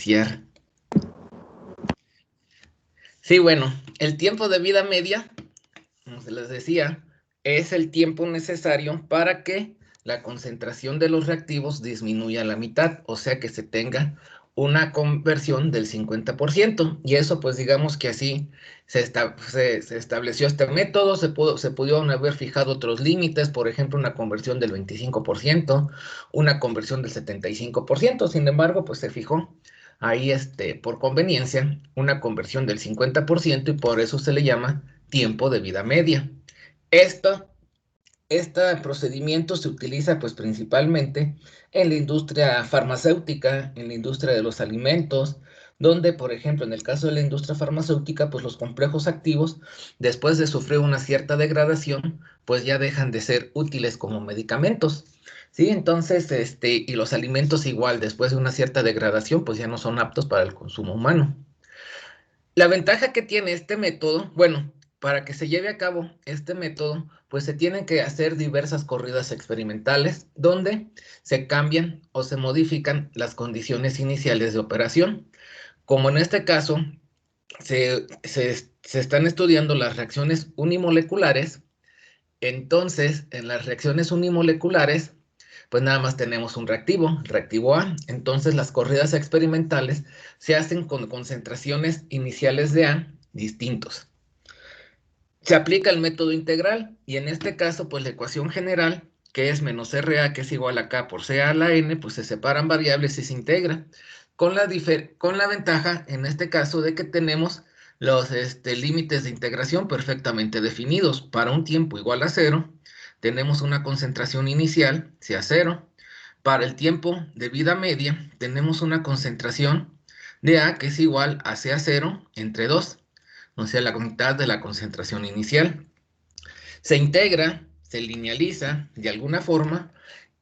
iniciar. Sí, bueno, el tiempo de vida media, como se les decía, es el tiempo necesario para que la concentración de los reactivos disminuya a la mitad, o sea que se tenga una conversión del 50%. Y eso, pues digamos que así se estableció este método, se pudieron haber fijado otros límites, por ejemplo, una conversión del 25%, una conversión del 75%. Sin embargo, pues se fijó ahí, por conveniencia, una conversión del 50% y por eso se le llama tiempo de vida media. Este procedimiento se utiliza pues principalmente en la industria farmacéutica, en la industria de los alimentos, donde, por ejemplo, en el caso de la industria farmacéutica, pues los complejos activos, después de sufrir una cierta degradación, pues ya dejan de ser útiles como medicamentos. Sí, entonces, y los alimentos igual, después de una cierta degradación, pues ya no son aptos para el consumo humano. La ventaja que tiene este método, bueno, para que se lleve a cabo este método, pues se tienen que hacer diversas corridas experimentales donde se cambian o se modifican las condiciones iniciales de operación. Como en este caso, se están estudiando las reacciones unimoleculares, entonces en las reacciones unimoleculares, pues nada más tenemos un reactivo, reactivo A. Entonces las corridas experimentales se hacen con concentraciones iniciales de A distintos. Se aplica el método integral y en este caso, pues la ecuación general, que es menos RA, que es igual a K por CA a la N, pues se separan variables y se integra. Con la ventaja, en este caso, de que tenemos los límites de integración perfectamente definidos. Para un tiempo igual a 0, tenemos una concentración inicial, sea 0. Para el tiempo de vida media, tenemos una concentración de A que es igual a CA0 entre 2, o sea, la mitad de la concentración inicial. Se integra, se linealiza de alguna forma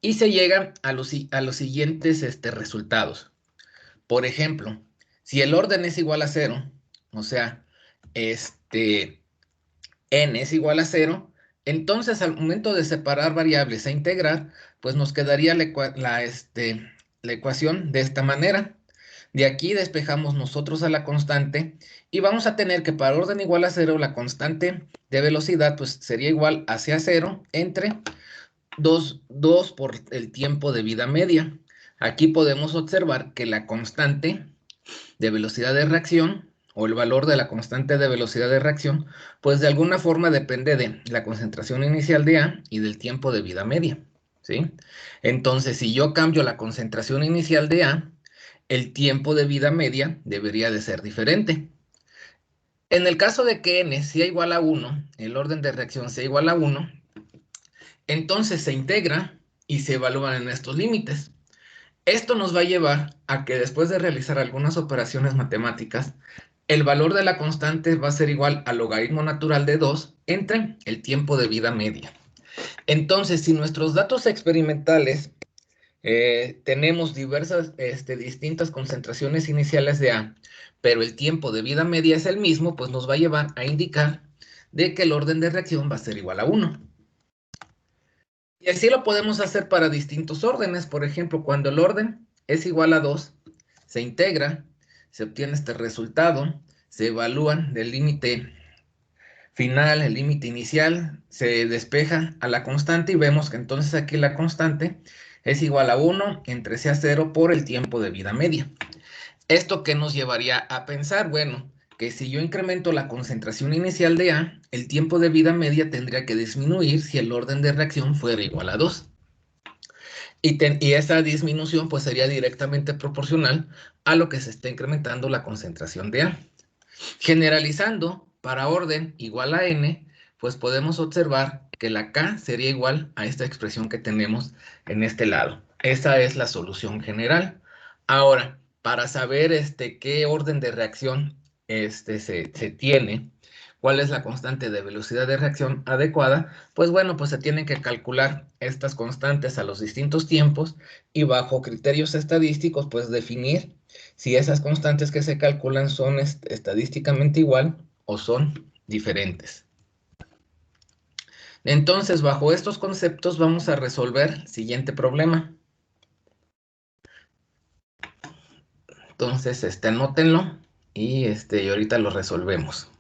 y se llega a los siguientes resultados. Por ejemplo, si el orden es igual a 0, o sea, n es igual a 0, entonces al momento de separar variables e integrar, pues nos quedaría la ecuación de esta manera. De aquí despejamos nosotros a la constante y vamos a tener que para orden igual a 0, la constante de velocidad pues sería igual a C0 entre 2 por el tiempo de vida media. Aquí podemos observar que la constante de velocidad de reacción o el valor de la constante de velocidad de reacción, pues de alguna forma depende de la concentración inicial de A y del tiempo de vida media, ¿sí? Entonces, si yo cambio la concentración inicial de A, el tiempo de vida media debería de ser diferente. En el caso de que n sea igual a 1, el orden de reacción sea igual a 1, entonces se integra y se evalúan en estos límites. Esto nos va a llevar a que después de realizar algunas operaciones matemáticas, el valor de la constante va a ser igual al logaritmo natural de 2 entre el tiempo de vida media. Entonces, si nuestros datos experimentales tenemos diversas, distintas concentraciones iniciales de A, pero el tiempo de vida media es el mismo, pues nos va a llevar a indicar de que el orden de reacción va a ser igual a 1. Y así lo podemos hacer para distintos órdenes. Por ejemplo, cuando el orden es igual a 2, se integra, se obtiene este resultado, se evalúan del límite final, el límite inicial, se despeja a la constante y vemos que entonces aquí la constante es igual a 1 entre C0 por el tiempo de vida media. ¿Esto qué nos llevaría a pensar? Bueno, que si yo incremento la concentración inicial de A, el tiempo de vida media tendría que disminuir si el orden de reacción fuera igual a 2. Y esa disminución pues sería directamente proporcional a lo que se está incrementando la concentración de A. Generalizando, para orden igual a n, pues podemos observar que la K sería igual a esta expresión que tenemos en este lado. Esa es la solución general. Ahora, para saber qué orden de reacción se tiene, cuál es la constante de velocidad de reacción adecuada, pues bueno, pues se tienen que calcular estas constantes a los distintos tiempos y bajo criterios estadísticos, pues definir si esas constantes que se calculan son estadísticamente igual o son diferentes. Entonces, bajo estos conceptos vamos a resolver el siguiente problema. Entonces, anótenlo y ahorita lo resolvemos.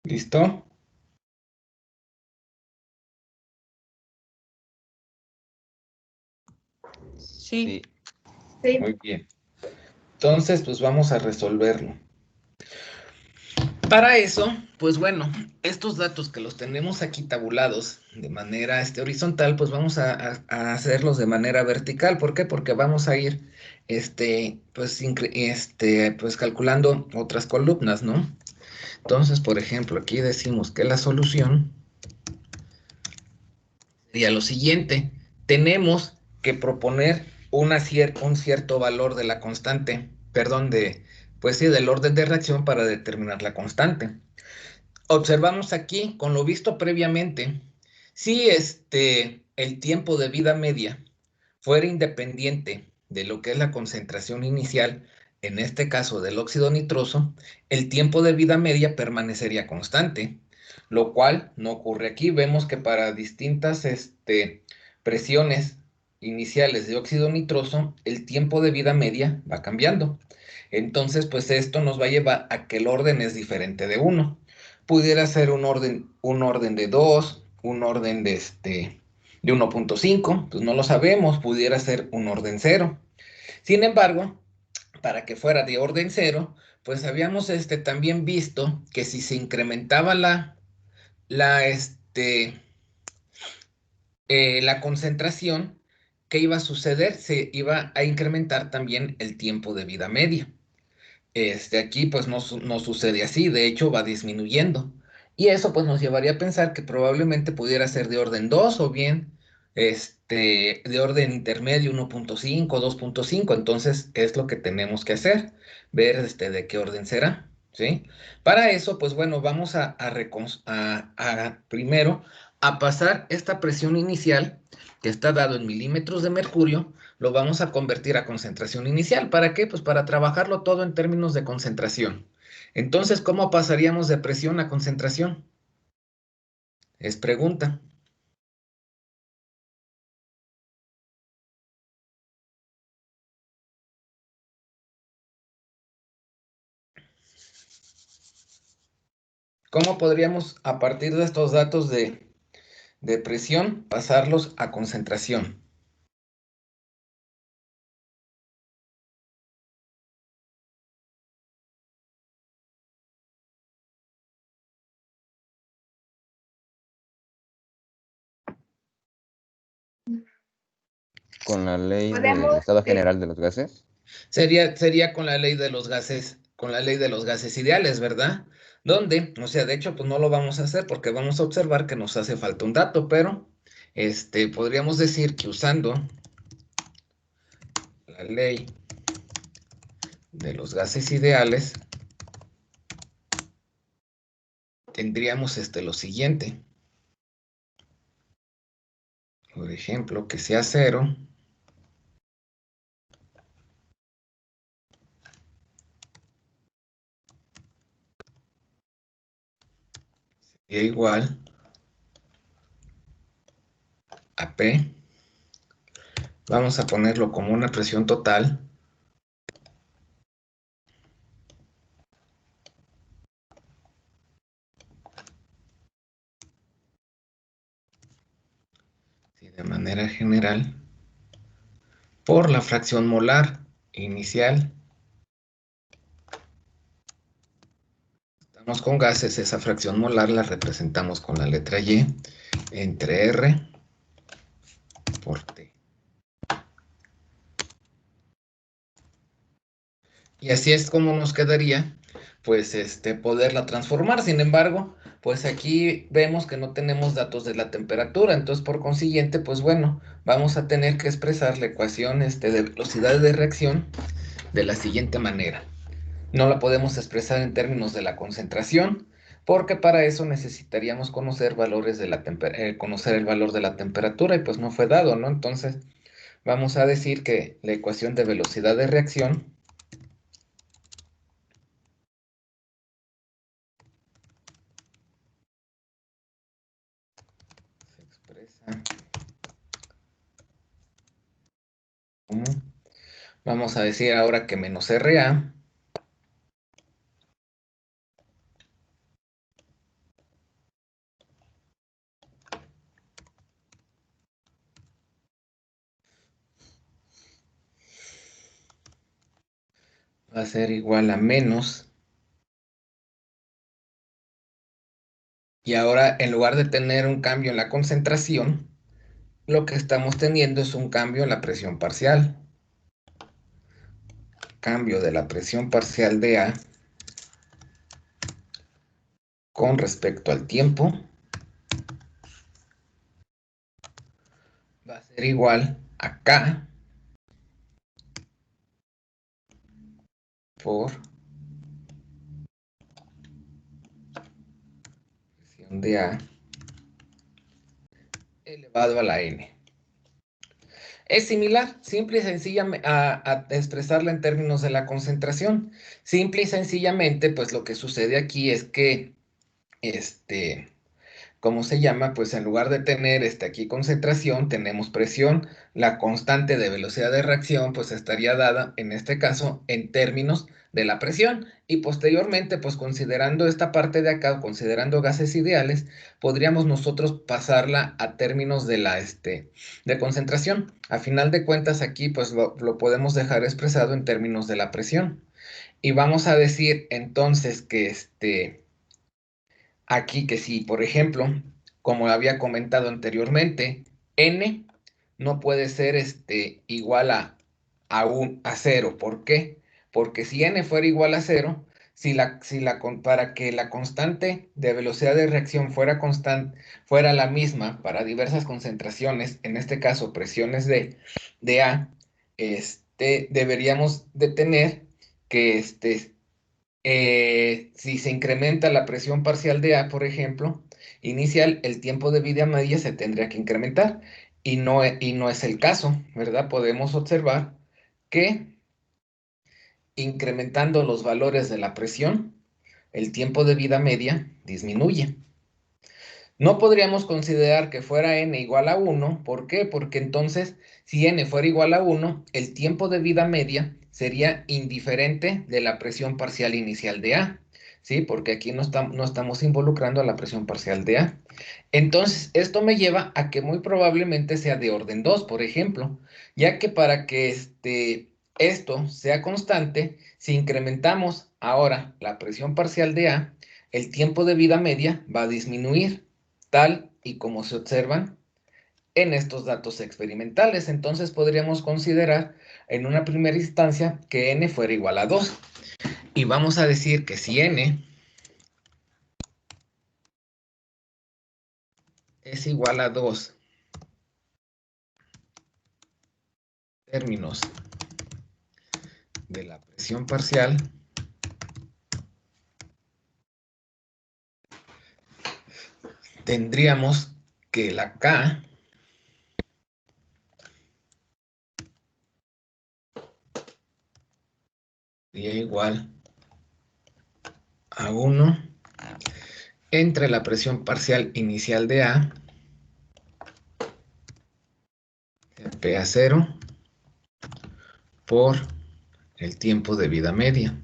¿Listo? Sí. Muy bien. Entonces, pues vamos a resolverlo. Para eso, pues bueno, estos datos que los tenemos aquí tabulados de manera horizontal, pues vamos a hacerlos de manera vertical. ¿Por qué? Porque vamos a ir pues calculando otras columnas, ¿no? Entonces, por ejemplo, aquí decimos que la solución sería lo siguiente. Tenemos que proponer un cierto valor de la constante, perdón, pues sí, del orden de reacción para determinar la constante. Observamos aquí, con lo visto previamente, si el tiempo de vida media fuera independiente de lo que es la concentración inicial, en este caso del óxido nitroso, el tiempo de vida media permanecería constante, lo cual no ocurre aquí. Vemos que para distintas presiones iniciales de óxido nitroso, el tiempo de vida media va cambiando. Entonces, pues esto nos va a llevar a que el orden es diferente de 1. Pudiera ser un orden de 2, un orden de 1.5, pues no lo sabemos, pudiera ser un orden 0. Sin embargo, para que fuera de orden 0, pues habíamos también visto que si se incrementaba la, este, la concentración, ¿qué iba a suceder? Se iba a incrementar también el tiempo de vida media. Aquí pues no sucede así, de hecho va disminuyendo. Y eso pues nos llevaría a pensar que probablemente pudiera ser de orden 2 o bien de orden intermedio 1.5, 2.5. Entonces es lo que tenemos que hacer, ver de qué orden será, ¿sí? Para eso pues bueno, vamos primero a pasar esta presión inicial que está dado en milímetros de mercurio, lo vamos a convertir a concentración inicial. ¿Para qué? Pues para trabajarlo todo en términos de concentración. Entonces, ¿cómo pasaríamos de presión a concentración? Es pregunta. ¿Cómo podríamos, a partir de estos datos de presión, pasarlos a concentración? Con la ley Podemos, del estado general de los gases. Sería con la ley de los gases, con la ley de los gases ideales, ¿verdad? Donde, o sea, de hecho, pues no lo vamos a hacer porque vamos a observar que nos hace falta un dato, pero podríamos decir que usando la ley de los gases ideales, tendríamos lo siguiente. Por ejemplo, que sea cero sería igual a P. Vamos a ponerlo como una presión total ¿sí? De manera general por la fracción molar inicial. Estamos con gases, esa fracción molar la representamos con la letra Y entre R por T. Y así es como nos quedaría, pues, poderla transformar. Sin embargo, pues aquí vemos que no tenemos datos de la temperatura, entonces por consiguiente, pues bueno, vamos a tener que expresar la ecuación, de velocidad de reacción de la siguiente manera. No la podemos expresar en términos de la concentración, porque para eso necesitaríamos conocer valores de conocer el valor de la temperatura y pues no fue dado, ¿no? Entonces, vamos a decir que la ecuación de velocidad de reacción se expresa como, vamos a decir ahora que menos RA va a ser igual a menos. Y ahora, en lugar de tener un cambio en la concentración, lo que estamos teniendo es un cambio en la presión parcial. Cambio de la presión parcial de A con respecto al tiempo va a ser igual a K por presión de A elevado a la N. Es similar, simple y sencillamente, a expresarla en términos de la concentración. Simple y sencillamente, pues lo que sucede aquí es que, ¿cómo se llama? Pues en lugar de tener aquí concentración, tenemos presión. La constante de velocidad de reacción pues estaría dada, en este caso, en términos de la presión. Y posteriormente, pues considerando esta parte de acá, o considerando gases ideales, podríamos nosotros pasarla a términos de concentración. A final de cuentas, aquí pues lo podemos dejar expresado en términos de la presión. Y vamos a decir entonces que aquí que si, por ejemplo, como había comentado anteriormente, n no puede ser igual a 0. ¿Por qué? Porque si n fuera igual a 0, para que la constante de velocidad de reacción fuera la misma para diversas concentraciones, en este caso presiones de A, deberíamos de tener que si se incrementa la presión parcial de A, por ejemplo, inicial, el tiempo de vida media se tendría que incrementar y no es el caso, ¿verdad? Podemos observar que incrementando los valores de la presión, el tiempo de vida media disminuye. No podríamos considerar que fuera n igual a 1. ¿Por qué? Porque entonces, si n fuera igual a 1, el tiempo de vida media sería indiferente de la presión parcial inicial de A. ¿Sí? Porque aquí no estamos involucrando a la presión parcial de A. Entonces, esto me lleva a que muy probablemente sea de orden 2, por ejemplo, ya que para que esto sea constante, si incrementamos ahora la presión parcial de A, el tiempo de vida media va a disminuir, tal y como se observan en estos datos experimentales. Entonces podríamos considerar en una primera instancia que n fuera igual a 2. Y vamos a decir que si n es igual a 2 términos de la presión parcial, tendríamos que la K sería igual a 1 entre la presión parcial inicial de A, P a 0, por el tiempo de vida media.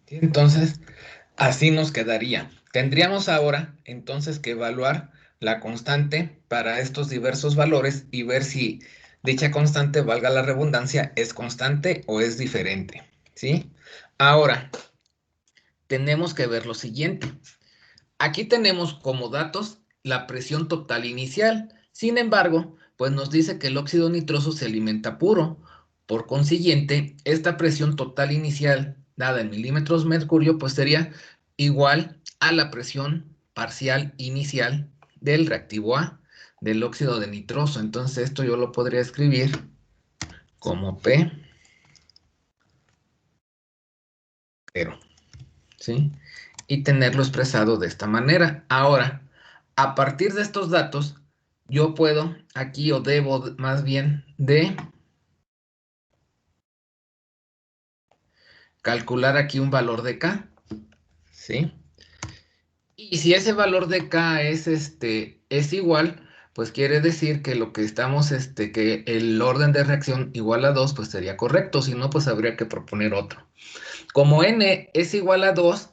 Entonces, así nos quedaría. Tendríamos ahora entonces que evaluar la constante para estos diversos valores y ver si dicha constante, valga la redundancia, es constante o es diferente, ¿sí? Ahora, tenemos que ver lo siguiente. Aquí tenemos como datos la presión total inicial. Sin embargo, pues nos dice que el óxido nitroso se alimenta puro. Por consiguiente, esta presión total inicial dada en milímetros mercurio, pues sería igual a la presión parcial inicial del reactivo A, del óxido de nitroso. Entonces esto yo lo podría escribir como P, 0, ¿sí? Y tenerlo expresado de esta manera. Ahora, a partir de estos datos, yo puedo aquí, o debo más bien, de calcular aquí un valor de K, ¿sí? Y si ese valor de K es igual, pues quiere decir que lo que estamos, que el orden de reacción igual a 2, pues sería correcto. Si no, pues habría que proponer otro. Como N es igual a 2,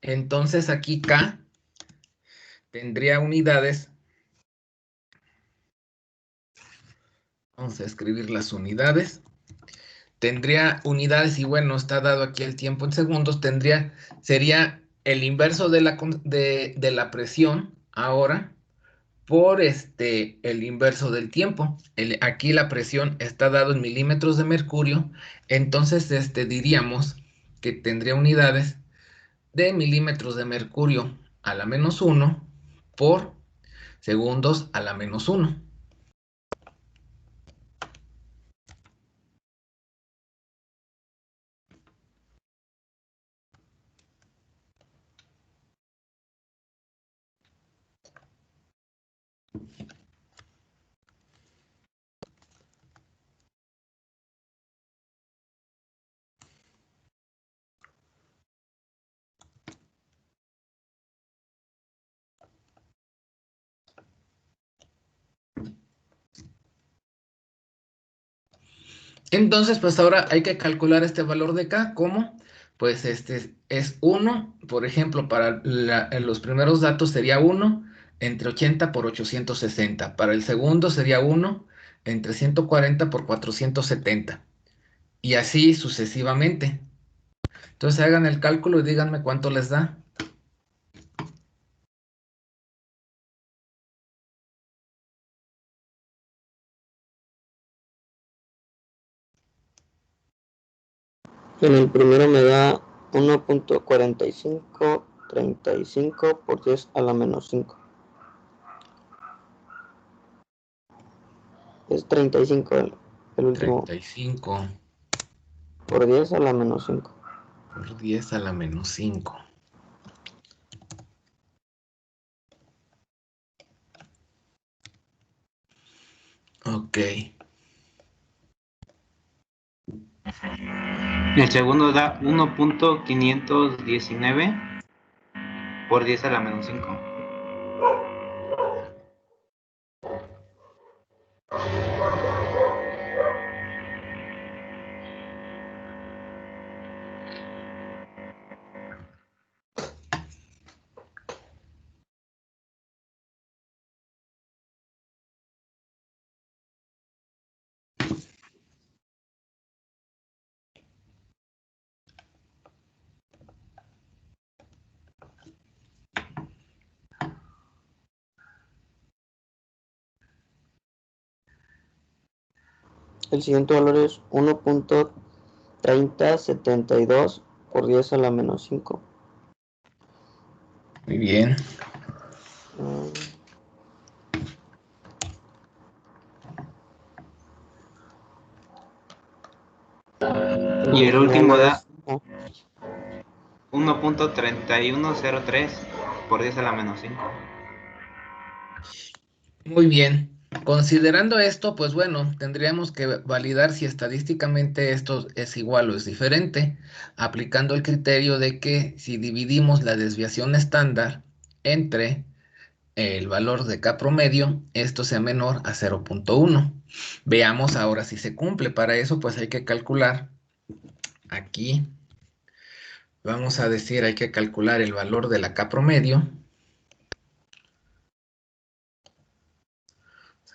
entonces aquí K tendría unidades. Vamos a escribir las unidades. Tendría unidades y bueno, está dado aquí el tiempo en segundos, sería el inverso de la presión ahora por el inverso del tiempo. Aquí la presión está dado en milímetros de mercurio, entonces diríamos que tendría unidades de milímetros de mercurio a la menos 1 por segundos a la menos 1. Entonces, pues ahora hay que calcular este valor de K. ¿Cómo? Pues este es 1, por ejemplo, para en los primeros datos sería 1 entre 80 por 860. Para el segundo sería 1 entre 140 por 470. Y así sucesivamente. Entonces hagan el cálculo y díganme cuánto les da. En el primero me da 1.4535 por 10 a la menos 5. Es 35 el último. 35 Por 10 a la menos 5. por 10 a la menos 5. Ok. El segundo da 1.519 por 10 a la menos 5. El siguiente valor es 1.3072 por 10 a la menos 5. Muy bien. Y el último da es 1.3103 por 10 a la menos 5. Muy bien. Considerando esto, pues bueno, tendríamos que validar si estadísticamente esto es igual o es diferente, aplicando el criterio de que si dividimos la desviación estándar entre el valor de K promedio, esto sea menor a 0.1. Veamos ahora si se cumple. Para eso, pues hay que calcular aquí. Vamos a decir, hay que calcular el valor de la K promedio.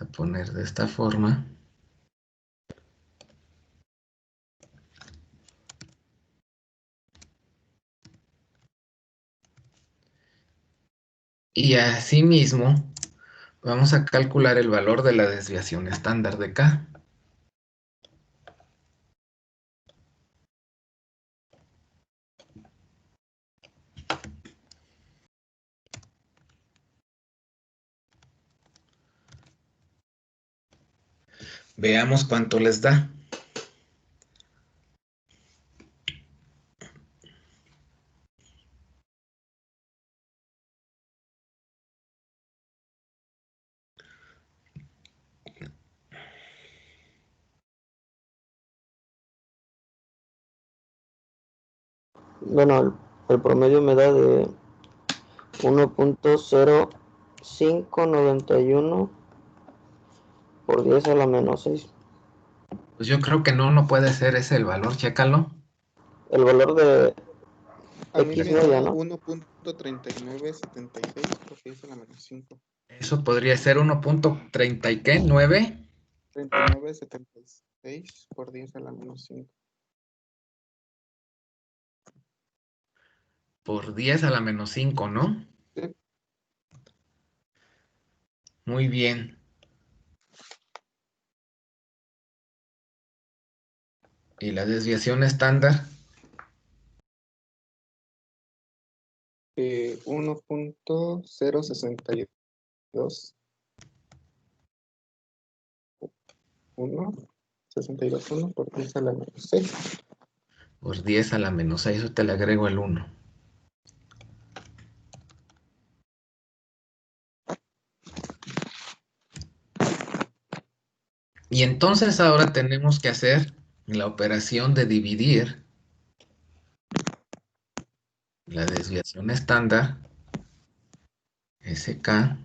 Vamos a poner de esta forma. Y asimismo, vamos a calcular el valor de la desviación estándar de K. Veamos cuánto les da. Bueno, el promedio me da de 1.0591 por 10 a la menos 6. Pues yo creo que no puede ser ese el valor, chécalo. El valor de A mí X me media, da ¿no? 1.3976 por 10 a la menos 5. Eso podría ser 1.30 y qué, 9 3976 por 10 a la menos 5. por 10 a la menos 5, ¿no? Sí. Muy bien. ¿Y la desviación estándar? 1.062. 1 por 10 a la menos 6. Por 10 a la menos 6, eso te le agrego el 1. Y entonces ahora tenemos que hacer la operación de dividir la desviación estándar, SK,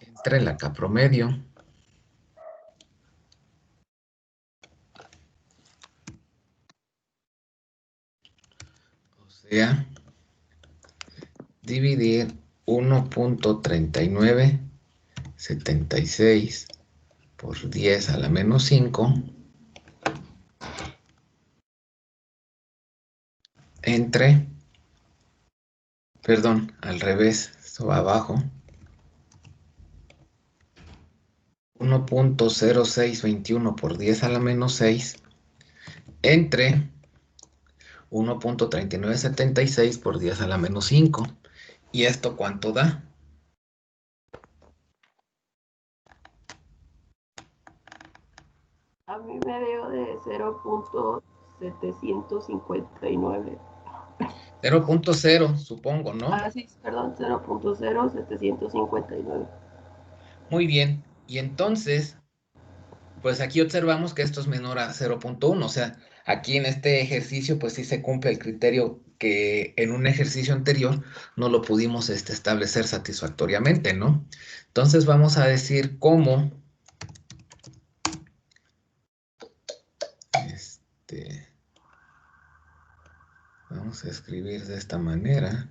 entre la K promedio, o sea, dividir 1.3976 por 10 a la menos 5 entre, perdón, al revés, esto va abajo, 1.0621 por 10 a la menos 6 entre 1.3976 por 10 a la menos 5. ¿Y esto cuánto da? A mí me dio de 0.759. 0.0, supongo, ¿no? Ah, sí, perdón, 0.0759. Muy bien. Y entonces, pues aquí observamos que esto es menor a 0.1. O sea, aquí en este ejercicio, pues sí se cumple el criterio que en un ejercicio anterior no lo pudimos establecer satisfactoriamente, ¿no? Entonces vamos a decir cómo vamos a escribir de esta manera.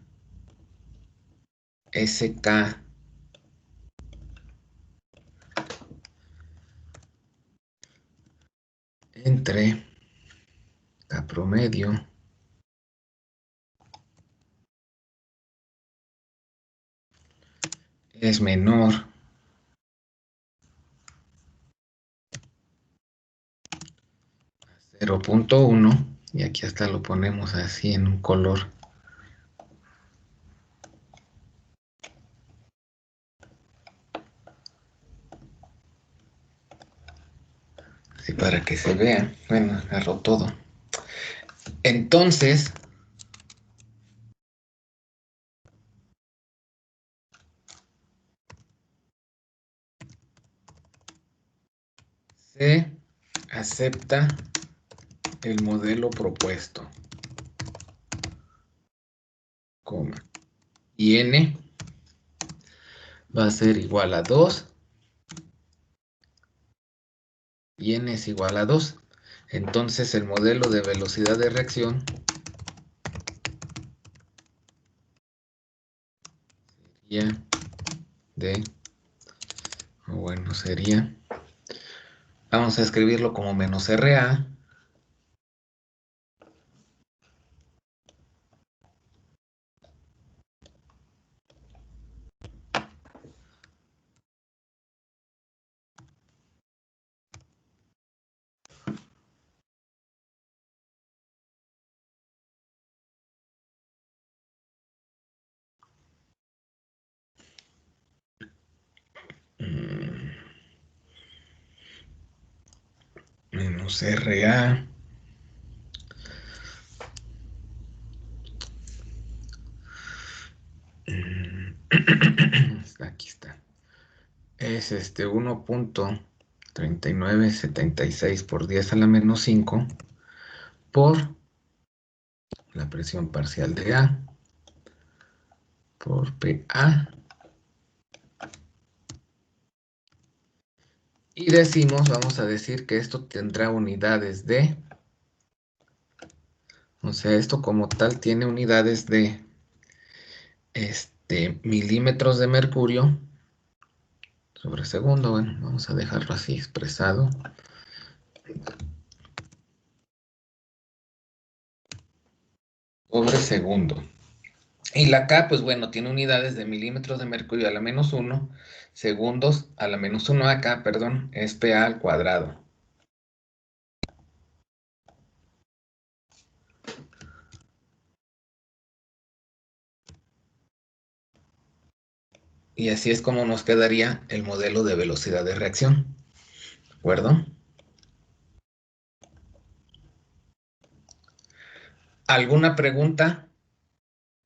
SK entre K promedio es menor a 0.1, y aquí hasta lo ponemos así en un color así para que se vea. Bueno, agarró todo. Entonces, se acepta el modelo propuesto, coma, y n va a ser igual a 2 y n es igual a 2. Entonces el modelo de velocidad de reacción sería sería, vamos a escribirlo como menos RA menos RA aquí está, es 1.3976 por 10 a la menos 5 por la presión parcial de A por PA, y decimos, vamos a decir que esto tendrá unidades de, o sea, esto como tal tiene unidades de milímetros de mercurio sobre segundo. Bueno, vamos a dejarlo así expresado. Sobre segundo. Y la K, pues bueno, tiene unidades de milímetros de mercurio a la menos 1, segundos a la menos 1 acá, perdón, es PA al cuadrado. Y así es como nos quedaría el modelo de velocidad de reacción. ¿De acuerdo? ¿Alguna pregunta?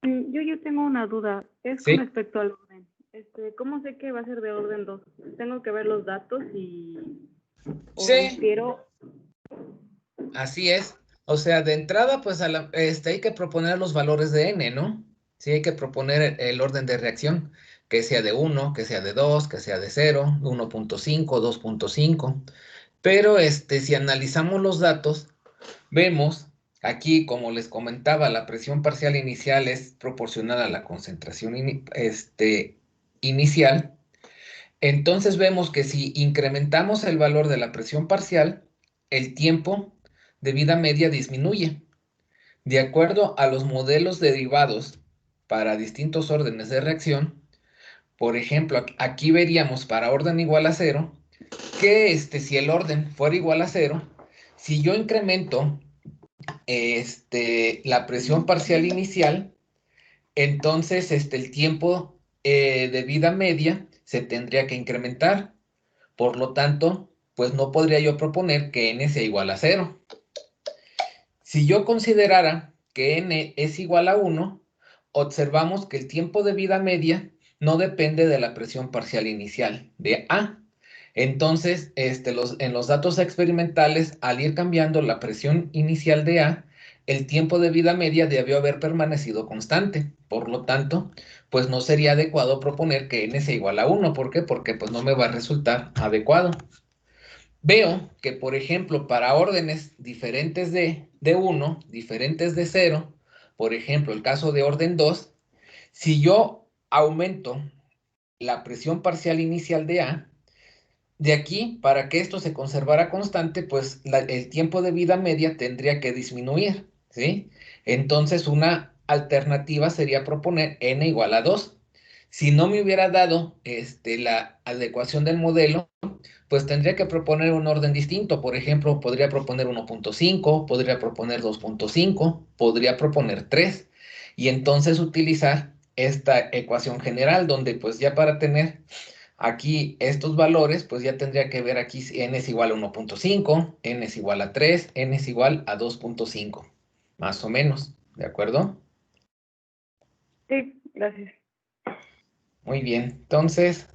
Yo tengo una duda, es con Sí. respecto al orden. ¿Cómo sé que va a ser de orden 2? Tengo que ver los datos o Sí, infiero. así es. O sea, de entrada, pues hay que proponer los valores de n, ¿no? Sí, hay que proponer el orden de reacción, que sea de 1, que sea de 2, que sea de 0, 1.5, 2.5. Pero si analizamos los datos, vemos aquí, como les comentaba, la presión parcial inicial es proporcional a la concentración inicial. Entonces vemos que si incrementamos el valor de la presión parcial, el tiempo de vida media disminuye. De acuerdo a los modelos derivados para distintos órdenes de reacción, por ejemplo, aquí veríamos para orden igual a 0, que si el orden fuera igual a 0, si yo incremento la presión parcial inicial, entonces el tiempo de vida media se tendría que incrementar. Por lo tanto, pues no podría yo proponer que n sea igual a 0. Si yo considerara que n es igual a 1, observamos que el tiempo de vida media no depende de la presión parcial inicial de A. Entonces, en los datos experimentales, al ir cambiando la presión inicial de A, el tiempo de vida media debió haber permanecido constante. Por lo tanto, pues no sería adecuado proponer que n sea igual a 1. ¿Por qué? Porque pues no me va a resultar adecuado. Veo que, por ejemplo, para órdenes diferentes de 1, diferentes de 0, por ejemplo, el caso de orden 2, si yo aumento la presión parcial inicial de A, de aquí, para que esto se conservara constante, pues el tiempo de vida media tendría que disminuir, ¿sí? Entonces, una alternativa sería proponer n igual a 2. Si no me hubiera dado la adecuación del modelo, pues tendría que proponer un orden distinto. Por ejemplo, podría proponer 1.5, podría proponer 2.5, podría proponer 3. Y entonces utilizar esta ecuación general, donde pues ya para tener aquí estos valores, pues ya tendría que ver aquí si n es igual a 1.5, n es igual a 3, n es igual a 2.5, más o menos, ¿de acuerdo? Sí, gracias. Muy bien, entonces